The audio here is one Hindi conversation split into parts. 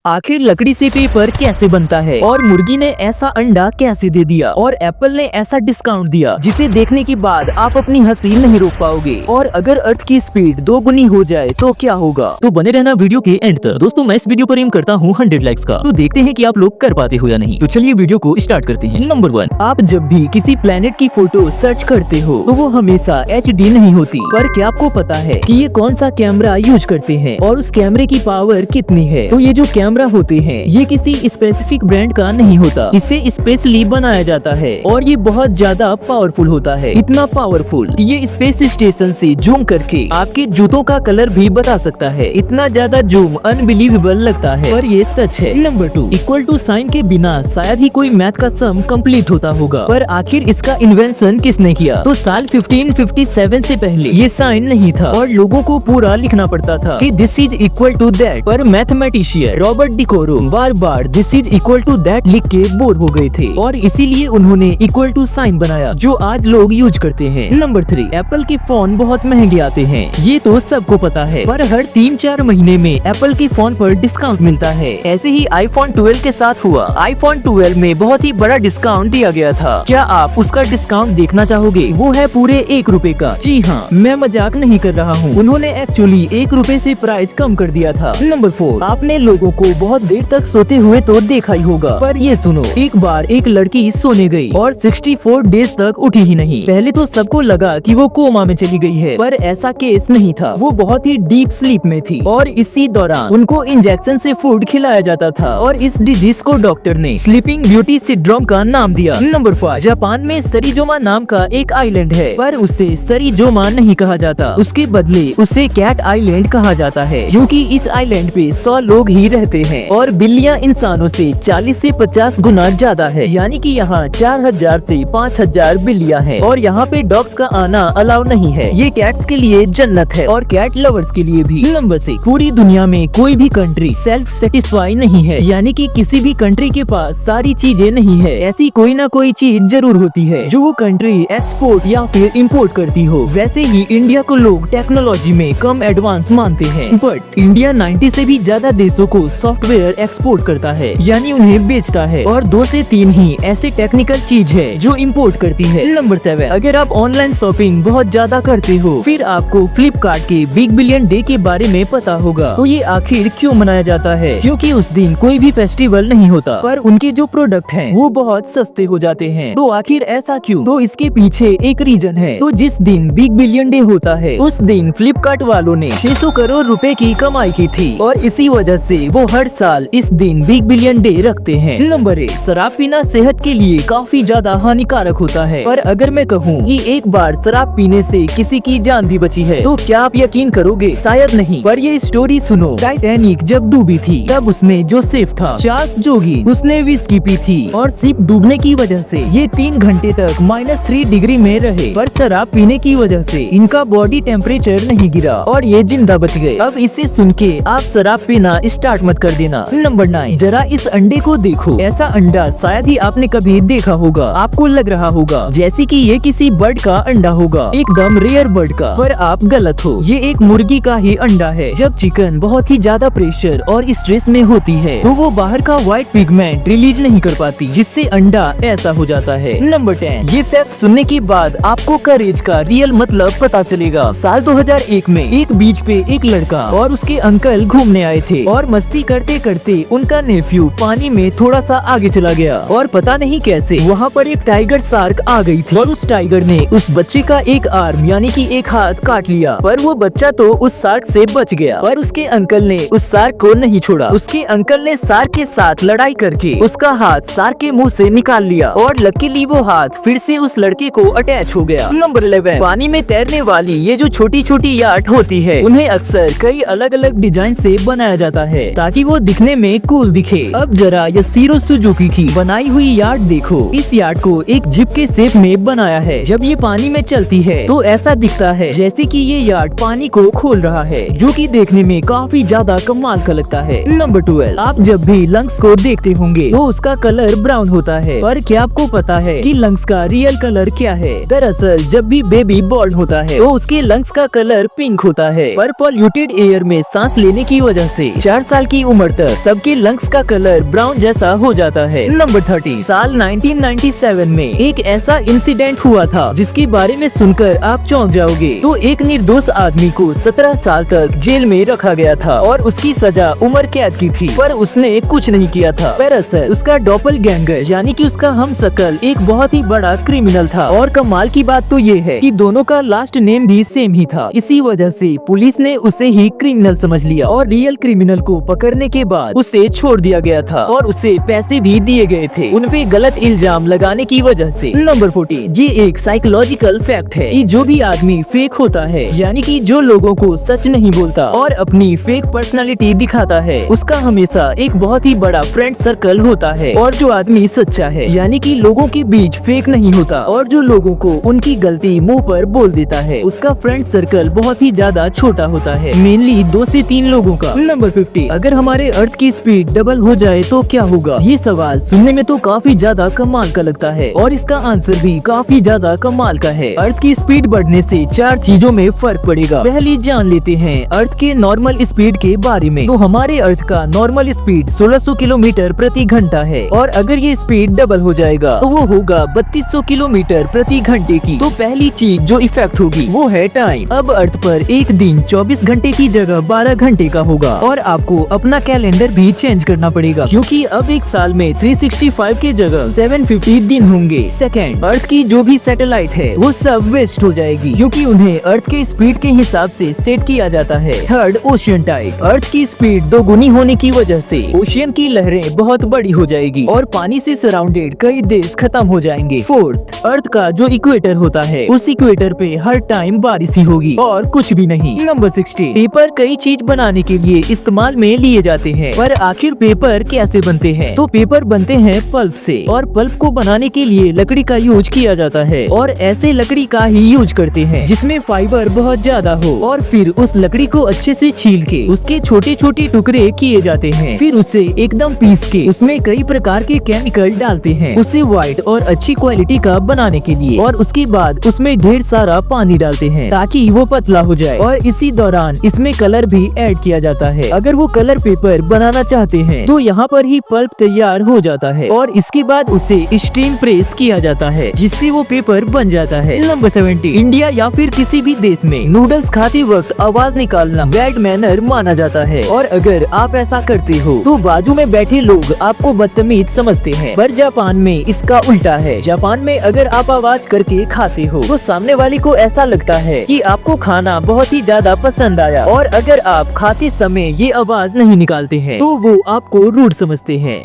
आखिर लकड़ी से पेपर कैसे बनता है और मुर्गी ने ऐसा अंडा कैसे दे दिया और एप्पल ने ऐसा डिस्काउंट दिया जिसे देखने के बाद आप अपनी हंसी नहीं रोक पाओगे। और अगर अर्थ की स्पीड 2 गुनी हो जाए तो क्या होगा। तो बने रहना वीडियो के एंड तक। दोस्तों मैं इस वीडियो पर एम करता हूँ 100 लाइक्स का, तो देखते हैं कि आप लोग कर पाते हो या नहीं। तो चलिए वीडियो को स्टार्ट करते हैं। नंबर 1, आप जब भी किसी प्लेनेट की फोटो सर्च करते हो तो वो हमेशा HD नहीं होती। पर क्या आपको पता है कि ये कौन सा कैमरा यूज करते हैं और उस कैमरे की पावर कितनी है। तो ये जो कैमरा होते हैं ये किसी स्पेसिफिक ब्रांड का नहीं होता, इसे स्पेशली बनाया जाता है और ये बहुत ज्यादा पावरफुल होता है। इतना पावरफुल ये स्पेस स्टेशन से जूम करके आपके जूतों का कलर भी बता सकता है। इतना ज्यादा जूम अनबिलीवेबल लगता है पर ये सच है। नंबर 2, इक्वल टू साइन के बिना शायद ही कोई मैथ का सम कंप्लीट होता होगा, पर आखिर इसका इन्वेंशन किसने किया। तो साल 1557 से पहले ये साइन नहीं था और लोगों को पूरा लिखना पड़ता था कि this is equal to that. पर मैथमेटिशियन रॉबर्ट डिकोरो बार बार this is equal to that लिख के बोर हो गए थे और इसीलिए उन्होंने इक्वल टू साइन बनाया जो आज लोग यूज करते हैं। नंबर 3, एप्पल के फोन बहुत महंगे आते हैं, ये तो सबको पता है, पर हर 3-4 महीने में एप्पल के फोन पर डिस्काउंट मिलता है। ऐसे ही आईफोन 12 के साथ हुआ। आईफोन 12 में बहुत ही बड़ा डिस्काउंट दिया गया था। क्या आप उसका डिस्काउंट देखना चाहोगे? वो है पूरे 1 रुपए का। जी हाँ, मैं मजाक नहीं कर रहा हूँ, उन्होंने एक्चुअली 1 रुपए से प्राइस कम कर दिया था। नंबर 4, आपने लोगों को बहुत देर तक सोते हुए तो देखा ही होगा, पर ये सुनो, एक बार एक लड़की सोने गई और 64 डेज तक उठी ही नहीं। पहले तो सबको लगा कि वो कोमा में चली गई है, पर ऐसा केस नहीं था। वो बहुत ही डीप स्लीप में थी और इसी दौरान उनको इंजेक्शन से फूड खिलाया जाता था और इस डिजीज को डॉक्टर ने स्लीपिंग ब्यूटी सिंड्रोम का नाम दिया। नंबर 5, जापान में सरीजोमा नाम का एक आइलैंड है, पर उसे सरीजोमा नहीं कहा जाता, उसके बदले उसे कैट आइलैंड कहा जाता है, क्योंकि इस आइलैंड पे 100 लोग ही रहते हैं और बिल्लियां इंसानों से 40 से 50 गुना ज्यादा है। यानी कि यहाँ 4000 से 5000 बिल्लियां हैं और यहाँ पे डॉग्स का आना अलाउ नहीं है। ये कैट्स के लिए जन्नत है और कैट लवर्स के लिए भी। नंबर 6, पूरी दुनिया में कोई भी कंट्री सेल्फ सेटिस्फाई नहीं है, यानी कि किसी भी कंट्री के पास सारी चीजें नहीं है। ऐसी कोई ना कोई चीज जरूर होती है जो वो कंट्री एक्सपोर्ट या फिर इम्पोर्ट करती हो। वैसे ही इंडिया को लोग टेक्नोलॉजी में कम एडवांस मानते हैं, बट इंडिया 90 से भी ज्यादा देशों को सॉफ्टवेयर एक्सपोर्ट करता है, यानी उन्हें बेचता है, और 2 से 3 ही ऐसे टेक्निकल चीज है जो इंपोर्ट करती है। नंबर 7, अगर आप ऑनलाइन शॉपिंग बहुत ज्यादा करते हो फिर आपको फ्लिपकार्ट के बिग बिलियन डे के बारे में पता होगा। तो ये आखिर क्यों मनाया जाता है? क्योंकि उस दिन कोई भी फेस्टिवल नहीं होता, पर उनके जो प्रोडक्ट हैं वो बहुत सस्ते हो जाते हैं। तो आखिर ऐसा क्यों? तो इसके पीछे एक रीजन है। तो जिस दिन बिग बिलियन डे होता है उस दिन फ्लिपकार्ट वालों ने 600 करोड़ रुपए की कमाई की थी और इसी वजह से वो हर साल इस दिन बिग बिलियन डे रखते हैं। नंबर 1, शराब पीना सेहत के लिए काफी ज्यादा हानिकारक होता है, पर अगर मैं कहूँ कि एक बार शराब पीने से किसी की जान भी बची है तो क्या आप यकीन करोगे? शायद नहीं, पर ये स्टोरी सुनो। टाइटैनिक जब डूबी थी तब उसमें जो सेफ था चार्ल्स जोगी, उसने विस्की पी थी और शिप डूबने की वजह से ये 3 घंटे तक -3 डिग्री में रहे, पर शराब पीने की वजह से इनका बॉडी टेम्परेचर नहीं गिरा और ये जिंदा बच गए। अब इसे सुन के आप शराब पीना स्टार्ट मत कर देना। नंबर 9, जरा इस अंडे को देखो। ऐसा अंडा शायद ही आपने कभी देखा होगा। आपको लग रहा होगा जैसे कि ये किसी बर्ड का अंडा होगा, एकदम रेयर बर्ड का, पर आप गलत हो। ये एक मुर्गी का ही अंडा है। जब चिकन बहुत ही ज्यादा प्रेशर और स्ट्रेस में होती है तो वो बाहर का व्हाइट पिगमेंट रिलीज नहीं कर पाती, जिससे अंडा ऐसा हो जाता है। नंबर 10, ये फैक्ट सुनने के बाद आपको करेज का रियल मतलब पता चलेगा। साल 2001 में एक बीच पे एक लड़का और उसके अंकल घूमने आए थे और मस्ती करते करते उनका नेफ्यू पानी में थोड़ा सा आगे चला गया और पता नहीं कैसे वहाँ पर एक टाइगर शार्क आ गई थी और उस टाइगर ने उस बच्चे का एक आर्म यानी कि एक हाथ काट लिया, पर वो बच्चा तो उस शार्क से बच गया, पर उसके अंकल ने उस शार्क को नहीं छोड़ा। उसके अंकल ने शार्क के साथ लड़ाई करके उसका हाथ शार्क के मुंह से निकाल लिया और लकीली वो हाथ फिर से उस लड़के को अटैच हो गया। नंबर 11, पानी में तैरने वाली ये जो छोटी छोटी याट होती है उन्हें अक्सर कई अलग अलग डिजाइन से बनाया जाता है ताकि वो दिखने में कूल दिखे। अब जरा यासिरो सुजुकी की बनाई हुई याट देखो। इस याट को एक जिप के शेप में बनाया है। जब ये पानी में चलती है तो ऐसा दिखता है जैसे कि ये याट पानी को खोल रहा है, जो कि देखने में काफी ज्यादा कमाल का लगता है। नंबर 12, आप जब भी लंग्स को देखते होंगे तो उसका कलर ब्राउन होता है, पर क्या आपको पता है कि लंग्स का रियल कलर क्या है? दरअसल जब भी बेबी बॉर्न होता है तो उसके लंग्स का कलर पिंक होता है, पर पॉल्यूटेड एयर में सांस लेने की वजह से 4 साल की उम्र तक सबके लंग्स का कलर ब्राउन जैसा हो जाता है। नंबर 30, साल 1997 में एक ऐसा इंसिडेंट हुआ था जिसके बारे में सुनकर आप चौंक जाओगे। तो एक निर्दोष आदमी को 17 साल तक जेल में रखा गया था और उसकी सजा उम्र कैद की थी, पर उसने कुछ नहीं किया था। दरअसल उसका डॉपलगैंगर यानी कि उसका हमशक्ल एक बहुत ही बड़ा क्रिमिनल था और कमाल की बात तो ये है कि दोनों का लास्ट नेम भी सेम ही था। इसी वजह से पुलिस ने उसे ही क्रिमिनल समझ लिया और रियल क्रिमिनल को पकड़ने के बाद उसे छोड़ दिया गया था और उसे पैसे भी दिए गए थे उनपे गलत इल्जाम लगाने की वजह से। नंबर 40, ये एक साइकोलॉजिकल फैक्ट है कि जो भी आदमी फेक होता है यानी कि जो लोगों को सच नहीं बोलता और अपनी फेक पर्सनालिटी दिखाता है, उसका हमेशा एक बहुत ही बड़ा फ्रेंड सर्कल होता है। और जो आदमी सच्चा है यानी कि लोगों के बीच फेक नहीं होता और जो लोगों को उनकी गलती मुंह पर बोल देता है, उसका फ्रेंड सर्कल बहुत ही ज्यादा छोटा होता है, मेनली 2 से 3 लोगों का। नंबर 50, अगर हमारे अर्थ की स्पीड डबल हो जाए तो क्या होगा? ये सवाल सुनने में तो काफी ज्यादा कमाल का लगता है और इसका आंसर भी काफी ज्यादा कमाल का है। अर्थ की स्पीड बढ़ने से 4 चीजों में फर्क पड़ेगा। पहले जान लेते हैं अर्थ के नॉर्मल स्पीड के बारे में। तो हमारे अर्थ का नॉर्मल स्पीड 1600 किलोमीटर प्रति घंटा है और अगर ये स्पीड डबल हो जाएगा तो वो होगा 3200 किलोमीटर प्रति घंटे की। तो पहली चीज जो इफेक्ट होगी वो है टाइम। अब अर्थ पर एक दिन 24 घंटे की जगह 12 घंटे का होगा और आपको अपना कैलेंडर भी चेंज करना पड़ेगा क्योंकि अब एक साल में 365 की जगह 750 दिन होंगे। सेकेंड, अर्थ की जो भी सैटेलाइट है वो सब वेस्ट हो जाएगी क्योंकि उन्हें अर्थ के स्पीड के हिसाब से सेट किया जाता है। Third, ocean Tide. अर्थ की स्पीड दोगुनी होने की वजह से ओशियन की लहरें बहुत बड़ी हो जाएगी और पानी से सराउंडेड कई देश खत्म हो जाएंगे। फोर्थ, अर्थ का जो इक्वेटर होता है उस इक्वेटर पे हर टाइम बारिश ही होगी और कुछ भी नहीं। नंबर 60, पेपर कई चीज बनाने के लिए इस्तेमाल में लिए जाते हैं, पर आखिर पेपर कैसे बनते हैं? तो पेपर बनते हैं पल्प से और पल्प को बनाने के लिए लकड़ी का यूज किया जाता है और ऐसे लकड़ी का ही यूज करते हैं जिसमें फाइबर बहुत ज्यादा हो और फिर उस लकड़ी को अच्छे से छील के उसके छोटे छोटे टुकड़े किए जाते हैं। फिर उसे एकदम पीस के उसमें कई प्रकार के केमिकल डालते हैं उसे व्हाइट और अच्छी क्वालिटी का बनाने के लिए और उसके बाद उसमें ढेर सारा पानी डालते हैं ताकि वो पतला हो जाए और इसी दौरान इसमें कलर भी ऐड किया जाता है। अगर वो कलर पेपर बनाना चाहते हैं तो यहाँ पर ही पल्प तैयार हो जाता है और इसके बाद उसे स्टीम प्रेस किया जाता है जिससे वो पेपर बन जाता है। नंबर 70, इंडिया या फिर किसी भी देश में नूडल्स खाते वक्त आवाज निकालना बैड मैनर माना जाता है और अगर आप ऐसा करते हो तो बाजू में बैठे लोग आपको बदतमीज समझते हैं। पर जापान में इसका उल्टा है। जापान में अगर आप आवाज करके खाते हो तो सामने वाले को ऐसा लगता है कि आपको खाना बहुत ही ज्यादा पसंद आया और अगर आप खाते समय ये आवाज नहीं निकालते हैं तो वो आपको रूड समझते हैं।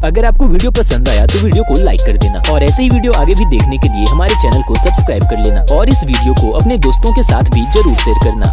अगर आपको वीडियो पसंद आया तो वीडियो को लाइक कर देना और ऐसे ही वीडियो आगे भी देखने के लिए हमारे चैनल को सब्सक्राइब कर लेना और इस वीडियो को अपने दोस्तों के साथ भी जरूर शेयर करना।